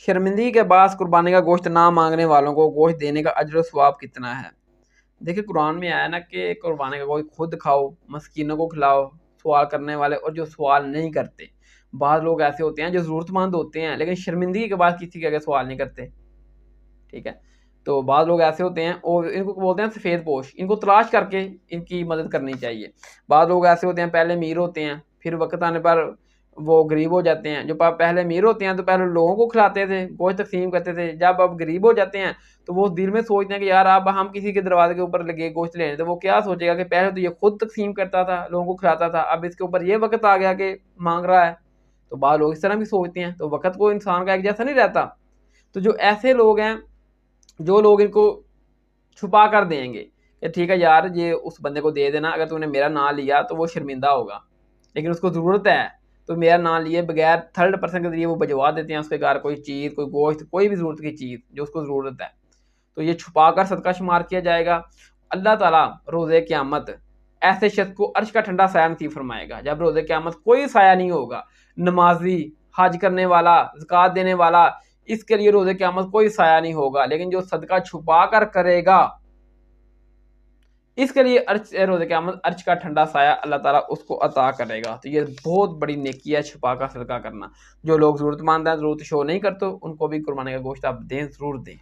شرمندگی کے باعث قربانی کا گوشت نہ مانگنے والوں کو گوشت دینے کا اجر و ثواب کتنا ہے؟ دیکھیں قرآن میں آیا نا کہ قربانی کا گوشت خود کھاؤ، مسکینوں کو کھلاؤ، سوال کرنے والے اور جو سوال نہیں کرتے۔ بعض لوگ ایسے ہوتے ہیں جو ضرورت مند ہوتے ہیں لیکن شرمندگی کے بعد کسی کے آگے سوال نہیں کرتے، ٹھیک ہے؟ تو بعض لوگ ایسے ہوتے ہیں اور ان کو بولتے ہیں سفید پوش، ان کو تلاش کر کے ان کی مدد کرنی چاہیے۔ بعض لوگ ایسے ہوتے ہیں پہلے امیر ہوتے ہیں، پھر وقت آنے پر وہ غریب ہو جاتے ہیں۔ جو پہلے امیر ہوتے ہیں تو پہلے لوگوں کو کھلاتے تھے، گوشت تقسیم کرتے تھے، جب اب غریب ہو جاتے ہیں تو وہ دل میں سوچتے ہیں کہ یار اب ہم کسی کے دروازے کے اوپر لگے گوشت لینے، تو وہ کیا سوچے گا کہ پہلے تو یہ خود تقسیم کرتا تھا، لوگوں کو کھلاتا تھا، اب اس کے اوپر یہ وقت آ گیا کہ مانگ رہا ہے۔ تو بعض لوگ اس طرح بھی سوچتے ہیں، تو وقت کو انسان کا ایک جیسا نہیں رہتا۔ تو جو ایسے لوگ ہیں، جو لوگ ان کو چھپا کر دیں گے کہ ٹھیک ہے یار یہ اس بندے کو دے دینا، اگر تو نے میرا نام لیا تو وہ شرمندہ ہوگا، لیکن اس کو ضرورت ہے تو میرا نام لیے بغیر تھرڈ پرسن کے ذریعے وہ بھجوا دیتے ہیں اس کے گھر کوئی چیز، کوئی گوشت، کوئی بھی ضرورت کی چیز جو اس کو ضرورت ہے، تو یہ چھپا کر صدقہ شمار کیا جائے گا۔ اللہ تعالیٰ روز قیامت ایسے شخص کو عرش کا ٹھنڈا سایہ نصیب فرمائے گا جب روز قیامت کوئی سایہ نہیں ہوگا۔ نمازی، حج کرنے والا، زکوٰۃ دینے والا، اس کے لیے روز قیامت کوئی سایہ نہیں ہوگا، لیکن جو صدقہ چھپا کر کرے گا اس کے لیے روز قیامت عرش کا ٹھنڈا سایہ اللہ تعالیٰ اس کو عطا کرے گا۔ تو یہ بہت بڑی نیکی ہے چھپا کر صدقہ کرنا۔ جو لوگ ضرورت مند ہیں، ضرورت شو نہیں کرتے، ان کو بھی قربانی کا گوشت آپ دیں، ضرور دیں۔